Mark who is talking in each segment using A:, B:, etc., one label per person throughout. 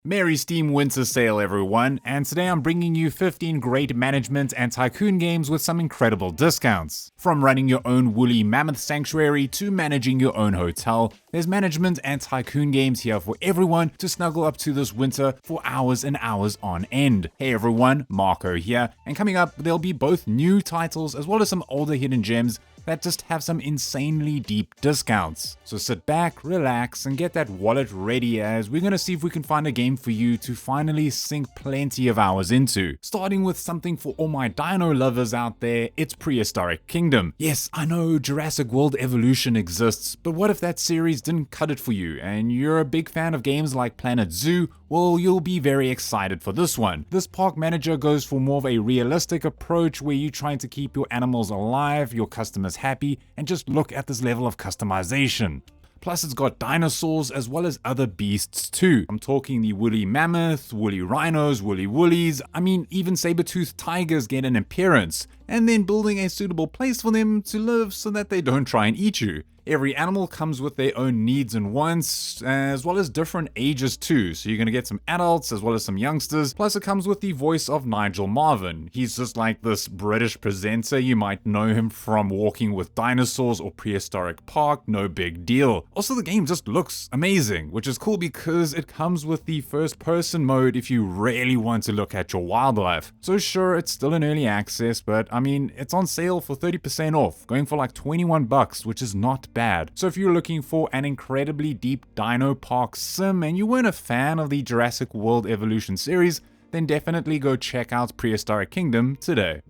A: Merry Steam Winter Sale everyone, and today I'm bringing you 15 great management and tycoon games with some incredible discounts. From running your own woolly mammoth sanctuary to managing your own hotel, there's management and tycoon games here for everyone to snuggle up to this winter for hours and hours on end. Hey everyone, Marco here, and coming up there'll be both new titles as well as some older hidden gems that just have some insanely deep discounts. So sit back, relax, and get that wallet ready as we're gonna see if we can find a game for you to finally sink plenty of hours into. Starting with something for all my dino lovers out there, it's Prehistoric Kingdom. Yes, I know Jurassic World Evolution exists, but what if that series didn't cut it for you and you're a big fan of games like Planet Zoo? Well, you'll be very excited for this one. This park manager goes for more of a realistic approach where you're trying to keep your animals alive, your customers happy, and just look at this level of customization. Plus it's got dinosaurs as well as other beasts too. I'm talking the woolly mammoth, woolly rhinos, woolly woolies, I mean even saber-toothed tigers get an appearance, and then building a suitable place for them to live so that they don't try and eat you. Every animal comes with their own needs and wants, as well as different ages too, so you're going to get some adults as well as some youngsters, plus it comes with the voice of Nigel Marven. He's just like this British presenter, you might know him from Walking with Dinosaurs or Prehistoric Park, no big deal. Also the game just looks amazing, which is cool because it comes with the first person mode if you really want to look at your wildlife. So sure, it's still in early access, but I mean, it's on sale for 30% off, going for like $21, which is not bad. So if you're looking for an incredibly deep dino park sim and you weren't a fan of the Jurassic World Evolution series, then definitely go check out Prehistoric Kingdom today.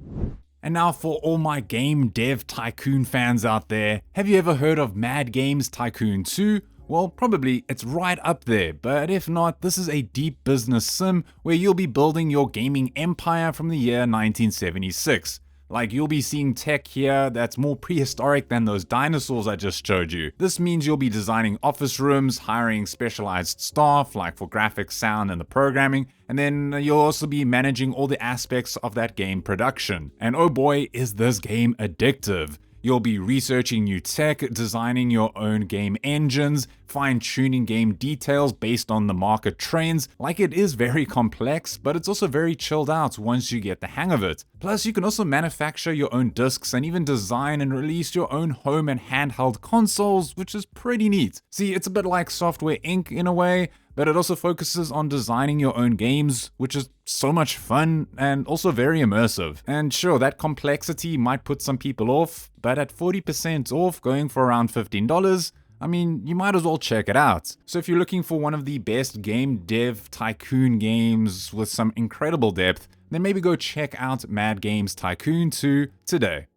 A: And now for all my game dev tycoon fans out there, have you ever heard of Mad Games Tycoon 2? Well, probably it's right up there, but if not, this is a deep business sim where you'll be building your gaming empire from the year 1976. Like, you'll be seeing tech here that's more prehistoric than those dinosaurs I just showed you. This means you'll be designing office rooms, hiring specialized staff like for graphics, sound, and the programming, and then you'll also be managing all the aspects of that game production. And oh boy, is this game addictive. You'll be researching new tech, designing your own game engines, fine-tuning game details based on the market trends. Like, it is very complex, but it's also very chilled out once you get the hang of it. Plus, you can also manufacture your own discs and even design and release your own home and handheld consoles, which is pretty neat. See, it's a bit like Software Inc. in a way, but it also focuses on designing your own games, which is so much fun and also very immersive. And sure, that complexity might put some people off, but at 40% off, going for around $15, I mean, you might as well check it out. So if you're looking for one of the best game dev tycoon games with some incredible depth, then maybe go check out Mad Games Tycoon 2 today.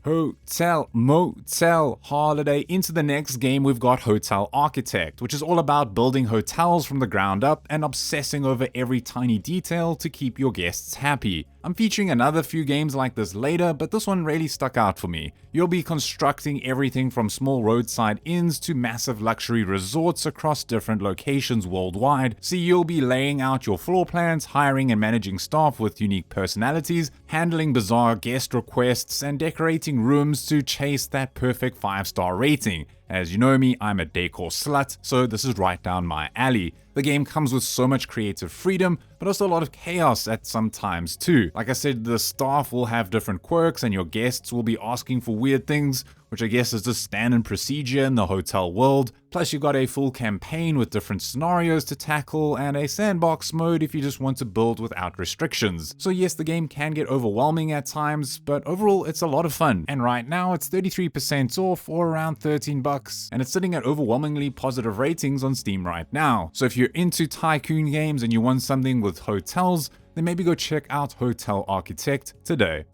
A: Hotel, motel, holiday. Into the next game we've got Hotel Architect, which is all about building hotels from the ground up and obsessing over every tiny detail to keep your guests happy. I'm featuring another few games like this later, but this one really stuck out for me. You'll be constructing everything from small roadside inns to massive luxury resorts across different locations worldwide. So you'll be laying out your floor plans, hiring and managing staff with unique personalities, handling bizarre guest requests, and decorating rooms to chase that perfect 5-star rating. As you know me, I'm a decor slut, so this is right down my alley. The game comes with so much creative freedom, but also a lot of chaos at some times too. Like I said, the staff will have different quirks and your guests will be asking for weird things, which I guess is just standard procedure in the hotel world. Plus you've got a full campaign with different scenarios to tackle and a sandbox mode if you just want to build without restrictions. So yes, the game can get overwhelming at times, but overall it's a lot of fun. And right now it's 33% off or around $13, and it's sitting at overwhelmingly positive ratings on Steam right now. So if you're into tycoon games and you want something with hotels, then maybe go check out Hotel Architect today.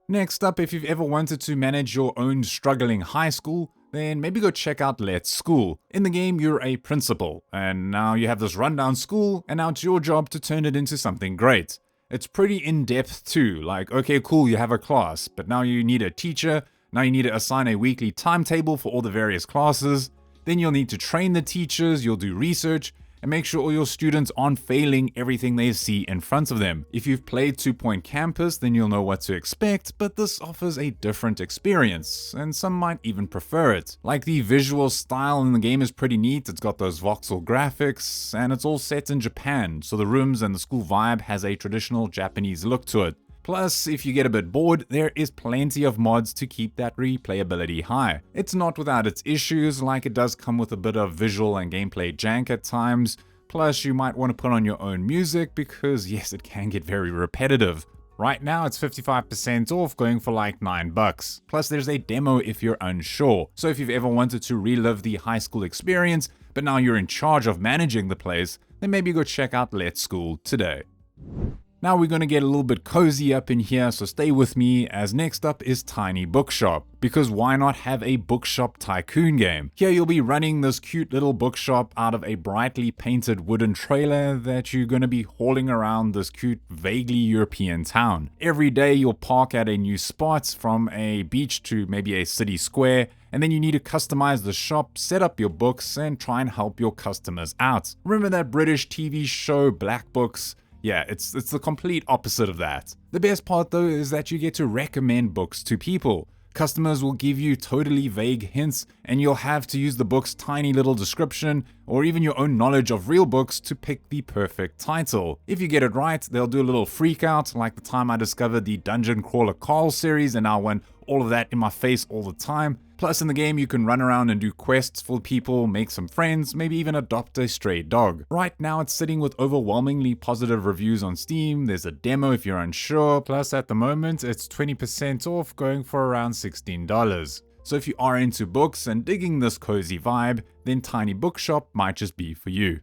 A: Next up, if you've ever wanted to manage your own struggling high school, then maybe go check out Let's School. In the game, you're a principal, and now you have this rundown school, and now it's your job to turn it into something great. It's pretty in-depth too, like, okay, cool, you have a class, but now you need a teacher, now you need to assign a weekly timetable for all the various classes, then you'll need to train the teachers, you'll do research, and make sure all your students aren't failing everything they see in front of them. If you've played 2 Point Campus, then you'll know what to expect, but this offers a different experience, and some might even prefer it. Like, the visual style in the game is pretty neat. It's got those voxel graphics, and it's all set in Japan, so the rooms and the school vibe has a traditional Japanese look to it. Plus, if you get a bit bored, there is plenty of mods to keep that replayability high. It's not without its issues, like it does come with a bit of visual and gameplay jank at times. Plus, you might want to put on your own music because yes, it can get very repetitive. Right now it's 55% off, going for like $9. Plus there's a demo if you're unsure. So if you've ever wanted to relive the high school experience, but now you're in charge of managing the place, then maybe go check out Let's School today. Now we're going to get a little bit cozy up in here, so stay with me, as next up is Tiny Bookshop. Because why not have a Bookshop Tycoon game? Here you'll be running this cute little bookshop out of a brightly painted wooden trailer that you're going to be hauling around this cute, vaguely European town. Every day you'll park at a new spot, from a beach to maybe a city square, and then you need to customize the shop, set up your books, and try and help your customers out. Remember that British TV show Black Books? Yeah, it's the complete opposite of that. The best part though is that you get to recommend books to people. Customers will give you totally vague hints, and you'll have to use the book's tiny little description or even your own knowledge of real books to pick the perfect title. If you get it right, they'll do a little freak out, like the time I discovered the Dungeon Crawler Carl series and I went all of that in my face all the time. Plus in the game you can run around and do quests for people, make some friends, maybe even adopt a stray dog. Right now it's sitting with overwhelmingly positive reviews on Steam. There's a demo if you're unsure, plus at the moment it's 20% off, going for around $16. So if you are into books and digging this cozy vibe, then Tiny Bookshop might just be for you.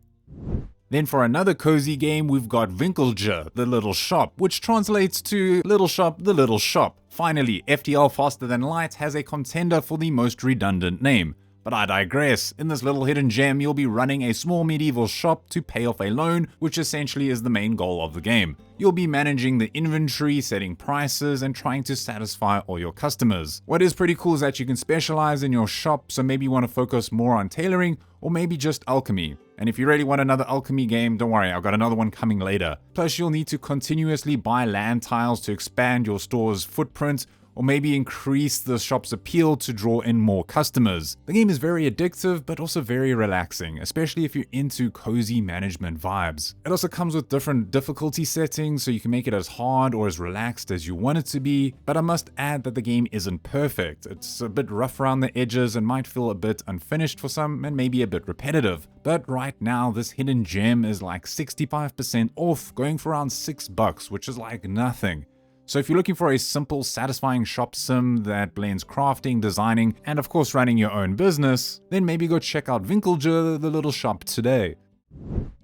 A: Then for another cozy game, we've got Winkeltje, the little shop, which translates to Little Shop, the Little Shop. Finally, FTL Faster Than Light has a contender for the most redundant name. But I digress. In this little hidden gem, you'll be running a small medieval shop to pay off a loan, which essentially is the main goal of the game. You'll be managing the inventory, setting prices, and trying to satisfy all your customers. What is pretty cool is that you can specialize in your shop, so maybe you want to focus more on tailoring, or maybe just alchemy. And if you really want another alchemy game, don't worry, I've got another one coming later. Plus you'll need to continuously buy land tiles to expand your store's footprint, or maybe increase the shop's appeal to draw in more customers. The game is very addictive, but also very relaxing, especially if you're into cozy management vibes. It also comes with different difficulty settings, so you can make it as hard or as relaxed as you want it to be, but I must add that the game isn't perfect. It's a bit rough around the edges and might feel a bit unfinished for some, and maybe a bit repetitive. But right now, this hidden gem is like 65% off, going for around $6, which is like nothing. So if you're looking for a simple, satisfying shop sim that blends crafting, designing, and of course running your own business, then maybe go check out Winkeltje, the little shop today.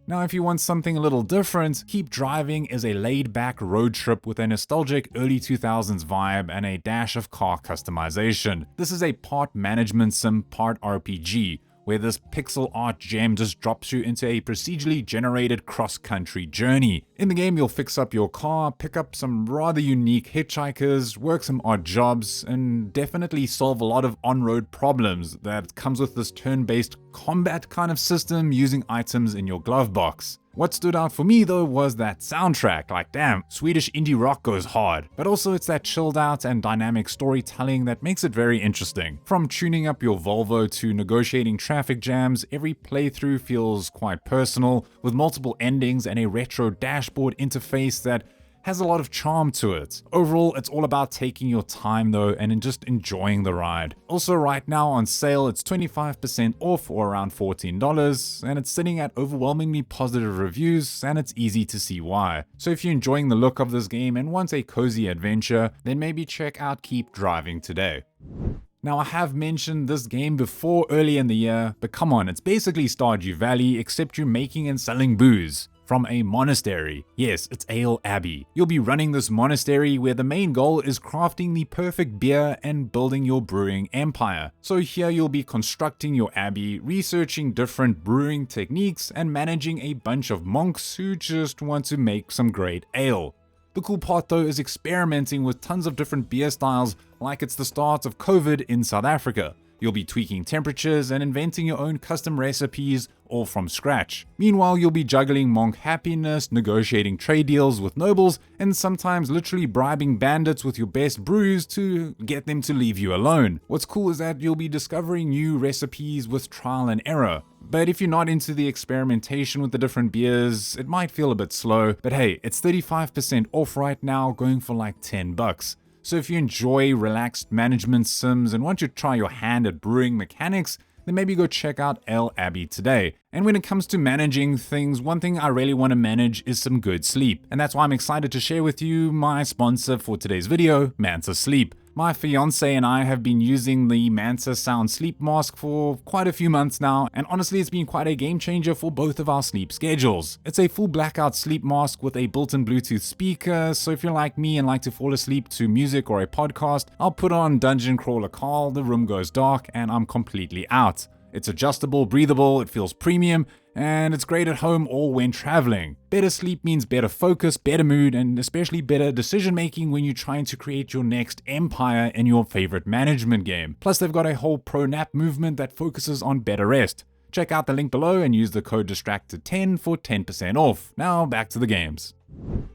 A: Now if you want something a little different, Keep Driving is a laid-back road trip with a nostalgic early 2000s vibe and a dash of car customization. This is a part management sim, part RPG, where this pixel art gem just drops you into a procedurally generated cross-country journey. In the game, you'll fix up your car, pick up some rather unique hitchhikers, work some odd jobs, and definitely solve a lot of on-road problems that comes with this turn-based combat kind of system using items in your glove box. What stood out for me though was that soundtrack. Like damn, Swedish indie rock goes hard. But also it's that chilled out and dynamic storytelling that makes it very interesting. From tuning up your Volvo to negotiating traffic jams, every playthrough feels quite personal, with multiple endings and a retro dashboard interface that has a lot of charm to it. Overall, it's all about taking your time though and just enjoying the ride. Also right now on sale, it's 25% off or around $14, and it's sitting at overwhelmingly positive reviews, and it's easy to see why. So if you're enjoying the look of this game and want a cozy adventure, then maybe check out Keep Driving today. Now I have mentioned this game before early in the year, but come on, it's basically Stardew Valley except you're making and selling booze. From a monastery. Yes, it's Ale Abbey. You'll be running this monastery where the main goal is crafting the perfect beer and building your brewing empire. So here you'll be constructing your abbey, researching different brewing techniques, and managing a bunch of monks who just want to make some great ale. The cool part though is experimenting with tons of different beer styles like it's the start of COVID in South Africa. You'll be tweaking temperatures and inventing your own custom recipes all from scratch. Meanwhile, you'll be juggling monk happiness, negotiating trade deals with nobles, and sometimes literally bribing bandits with your best brews to get them to leave you alone. What's cool is that you'll be discovering new recipes with trial and error. But if you're not into the experimentation with the different beers, it might feel a bit slow, but hey, it's 35% off right now, going for like $10. So if you enjoy relaxed management sims and want to try your hand at brewing mechanics, then maybe go check out Abbey today. And when it comes to managing things, one thing I really want to manage is some good sleep. And that's why I'm excited to share with you my sponsor for today's video, Manta Sleep. My fiance and I have been using the Manta Sound Sleep Mask for quite a few months now, and honestly it's been quite a game changer for both of our sleep schedules. It's a full blackout sleep mask with a built-in Bluetooth speaker, so if you're like me and like to fall asleep to music or a podcast, I'll put on Dungeon Crawler Carl, the room goes dark, and I'm completely out. It's adjustable, breathable, it feels premium, and it's great at home or when traveling. Better sleep means better focus, better mood, and especially better decision making when you're trying to create your next empire in your favorite management game. Plus they've got a whole pro nap movement that focuses on better rest. Check out the link below and use the code DISTRACTED10 for 10% off. Now back to the games.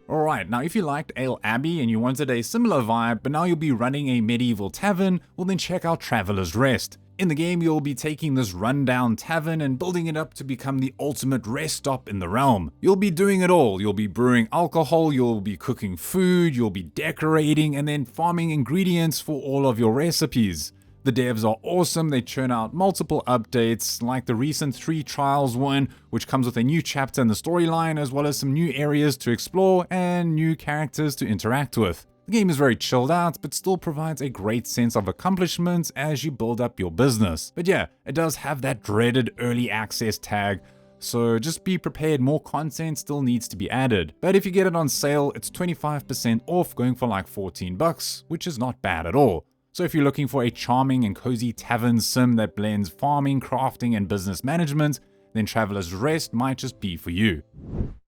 A: Alright, now if you liked Abbey and you wanted a similar vibe, but now you'll be running a medieval tavern, well then check out Traveler's Rest. In the game, you'll be taking this rundown tavern and building it up to become the ultimate rest stop in the realm. You'll be doing it all. You'll be brewing alcohol, you'll be cooking food, you'll be decorating, and then farming ingredients for all of your recipes. The devs are awesome, they churn out multiple updates, like the recent 3 Trials one, which comes with a new chapter in the storyline, as well as some new areas to explore and new characters to interact with. The game is very chilled out, but still provides a great sense of accomplishment as you build up your business. But yeah, it does have that dreaded early access tag, so just be prepared, more content still needs to be added. But if you get it on sale, it's 25% off, going for like $14, which is not bad at all. So if you're looking for a charming and cozy tavern sim that blends farming, crafting, and business management, then Traveler's Rest might just be for you.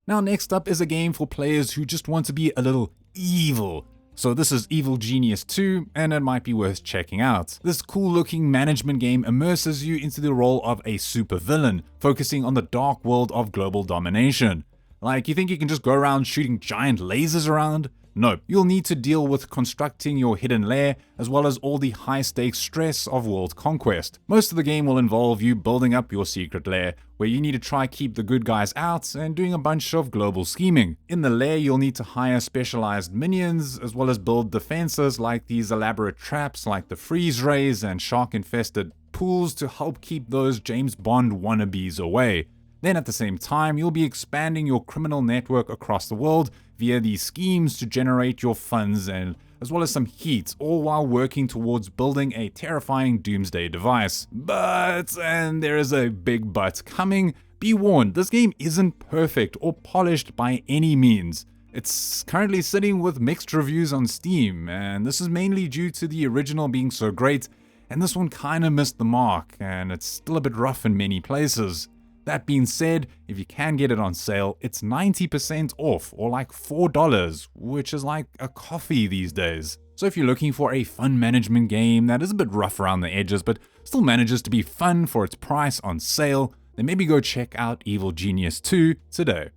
A: Now next up is a game for players who just want to be a little evil. So this is Evil Genius 2, and it might be worth checking out. This cool looking management game immerses you into the role of a supervillain, focusing on the dark world of global domination. Like, you think you can just go around shooting giant lasers around? Nope, you'll need to deal with constructing your hidden lair, as well as all the high-stakes stress of world conquest. Most of the game will involve you building up your secret lair, where you need to try keep the good guys out and doing a bunch of global scheming. In the lair, you'll need to hire specialized minions, as well as build defenses like these elaborate traps like the freeze rays and shark-infested pools to help keep those James Bond wannabes away. Then at the same time, you'll be expanding your criminal network across the world via these schemes to generate your funds and as well as some heat, all while working towards building a terrifying doomsday device. But, and there is a big but coming, be warned, this game isn't perfect or polished by any means. It's currently sitting with mixed reviews on Steam, and this is mainly due to the original being so great, and this one kinda missed the mark, and it's still a bit rough in many places. That being said, if you can get it on sale, it's 90% off, or like $4, which is like a coffee these days. So if you're looking for a fun management game that is a bit rough around the edges, but still manages to be fun for its price on sale, then maybe go check out Evil Genius 2 today.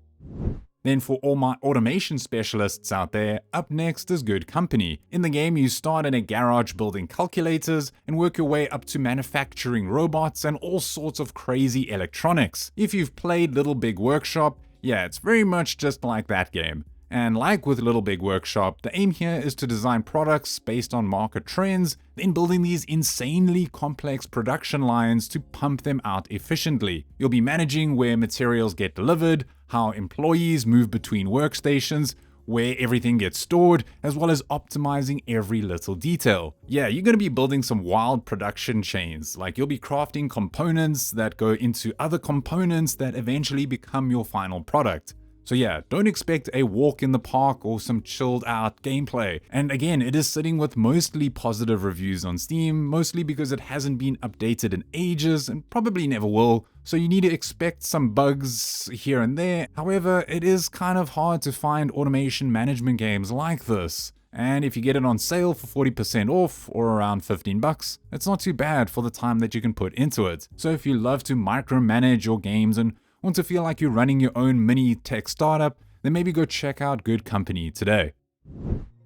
A: Then for all my automation specialists out there, up next is Good Company. In the game, you start in a garage building calculators and work your way up to manufacturing robots and all sorts of crazy electronics. If you've played Little Big Workshop, yeah, it's very much just like that game. And like with Little Big Workshop, the aim here is to design products based on market trends, then building these insanely complex production lines to pump them out efficiently. You'll be managing where materials get delivered, how employees move between workstations, where everything gets stored, as well as optimizing every little detail. Yeah, you're going to be building some wild production chains, like you'll be crafting components that go into other components that eventually become your final product. So yeah, don't expect a walk in the park or some chilled out gameplay. And again, it is sitting with mostly positive reviews on Steam, mostly because it hasn't been updated in ages and probably never will. So you need to expect some bugs here and there. However, it is kind of hard to find automation management games like this. And if you get it on sale for 40% off or around 15 bucks, it's not too bad for the time that you can put into it. So if you love to micromanage your games and want to feel like you're running your own mini tech startup, then maybe go check out Good Company today.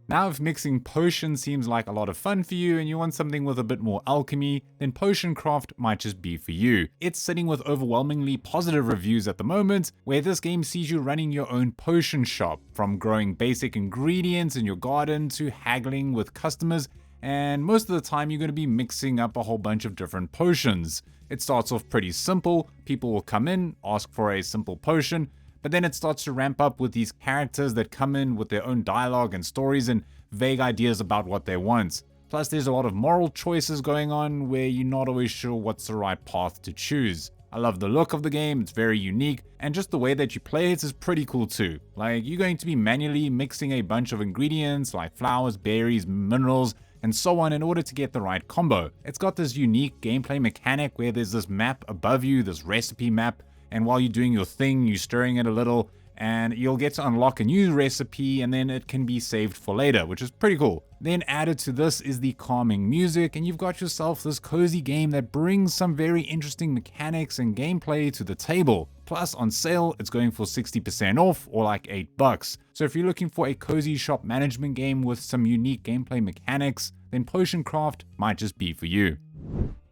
A: Now, if mixing potions seems like a lot of fun for you and you want something with a bit more alchemy, then Potion Craft might just be for you. It's sitting with overwhelmingly positive reviews at the moment, where this game sees you running your own potion shop, from growing basic ingredients in your garden to haggling with customers, and most of the time you're going to be mixing up a whole bunch of different potions. It starts off pretty simple. People will come in, ask for a simple potion, but then it starts to ramp up with these characters that come in with their own dialogue and stories and vague ideas about what they want. Plus, there's a lot of moral choices going on where you're not always sure what's the right path to choose. I love the look of the game, it's very unique, and just the way that you play it is pretty cool too. Like, you're going to be manually mixing a bunch of ingredients like flowers, berries, minerals, and so on in order to get the right combo. It's got this unique gameplay mechanic where there's this map above you, this recipe map, and while you're doing your thing, you're stirring it a little, and you'll get to unlock a new recipe, and then it can be saved for later, which is pretty cool. Then added to this is the calming music, and you've got yourself this cozy game that brings some very interesting mechanics and gameplay to the table. Plus, on sale, it's going for 60% off, or like 8 bucks. So if you're looking for a cozy shop management game with some unique gameplay mechanics, then Potion Craft might just be for you.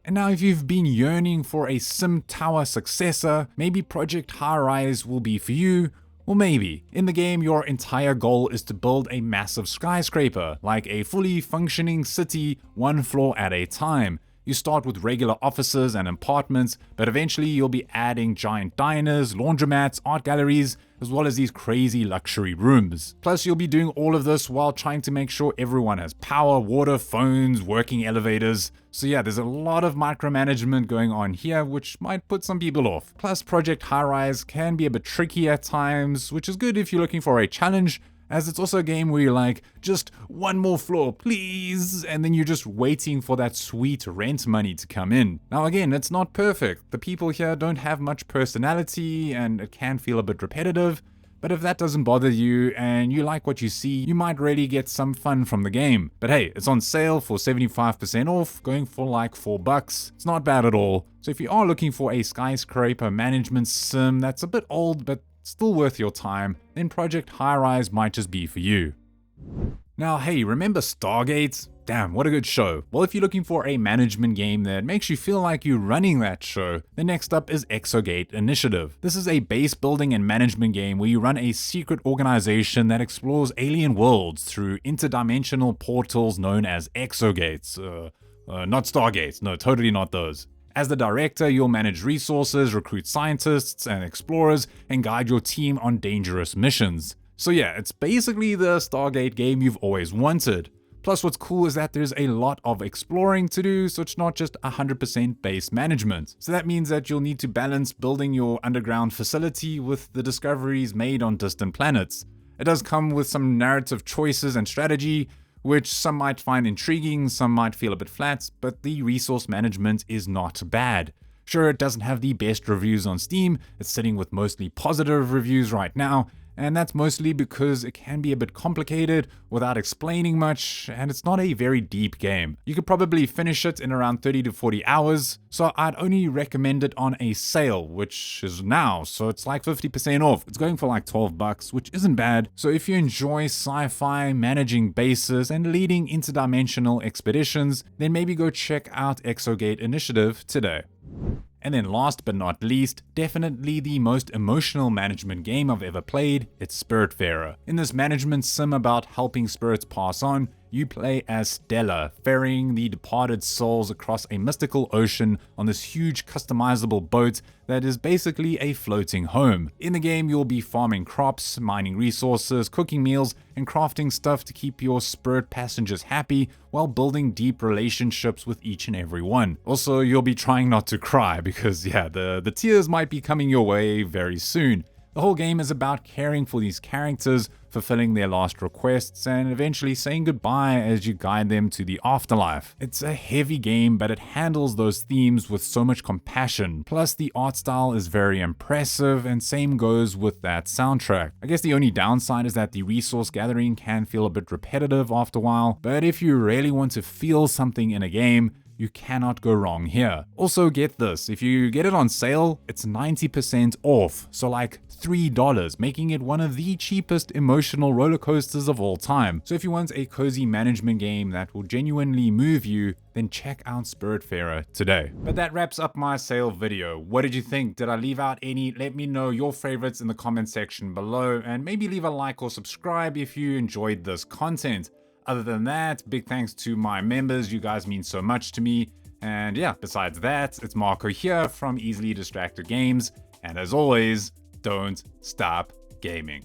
A: And now if you've been yearning for a Sim Tower successor, maybe Project Highrise will be for you, or maybe. In the game, your entire goal is to build a massive skyscraper, like a fully functioning city, one floor at a time. You start with regular offices and apartments, but eventually you'll be adding giant diners, laundromats, art galleries, as well as these crazy luxury rooms. Plus, you'll be doing all of this while trying to make sure everyone has power, water, phones, working elevators. So yeah, there's a lot of micromanagement going on here, which might put some people off. Plus, Project Highrise can be a bit tricky at times, which is good if you're looking for a challenge, as it's also a game where you're like, just one more floor, please, and then you're just waiting for that sweet rent money to come in. Now again, it's not perfect. The people here don't have much personality, and it can feel a bit repetitive, but if that doesn't bother you and you like what you see, you might really get some fun from the game. But hey, it's on sale for 75% off, going for like 4 bucks. It's not bad at all. So if you are looking for a skyscraper management sim that's a bit old but still worth your time, then Project Highrise might just be for you. Now hey, remember Stargate? Damn, what a good show. Well, if you're looking for a management game that makes you feel like you're running that show, then next up is Exogate Initiative. This is a base building and management game where you run a secret organization that explores alien worlds through interdimensional portals known as exogates. Not Stargates, no, totally not those. As the director, you'll manage resources, recruit scientists and explorers, and guide your team on dangerous missions. So yeah, it's basically the Stargate game you've always wanted. Plus, what's cool is that there's a lot of exploring to do, so it's not just 100% base management. So that means that you'll need to balance building your underground facility with the discoveries made on distant planets. It does come with some narrative choices and strategy, which some might find intriguing, some might feel a bit flat, but the resource management is not bad. Sure, it doesn't have the best reviews on Steam, it's sitting with mostly positive reviews right now, and that's mostly because it can be a bit complicated without explaining much, and it's not a very deep game. You could probably finish it in around 30 to 40 hours, so I'd only recommend it on a sale, which is now, so it's like 50% off. It's going for like 12 bucks, which isn't bad. So if you enjoy sci-fi, managing bases, and leading interdimensional expeditions, then maybe go check out Exogate Initiative today. And then last but not least, definitely the most emotional management game I've ever played, it's Spiritfarer. In this management sim about helping spirits pass on, you play as Stella, ferrying the departed souls across a mystical ocean on this huge customizable boat that is basically a floating home. In the game, you'll be farming crops, mining resources, cooking meals, and crafting stuff to keep your spirit passengers happy while building deep relationships with each and every one. Also, you'll be trying not to cry because yeah, the tears might be coming your way very soon. The whole game is about caring for these characters, fulfilling their last requests, and eventually saying goodbye as you guide them to the afterlife. It's a heavy game, but it handles those themes with so much compassion. Plus, the art style is very impressive, and same goes with that soundtrack. I guess the only downside is that the resource gathering can feel a bit repetitive after a while, but if you really want to feel something in a game, you cannot go wrong here. Also, get this, if you get it on sale, it's 90% off, so like $3, making it one of the cheapest emotional roller coasters of all time. So if you want a cozy management game that will genuinely move you, then check out Spiritfarer today. But that wraps up my sale video. What did you think? Did I leave out any? Let me know your favorites in the comment section below, and maybe leave a like or subscribe if you enjoyed this content. Other than that, big thanks to my members, you guys mean so much to me. And yeah, besides that, it's Marco here from Easily Distracted Games, and as always, don't stop gaming.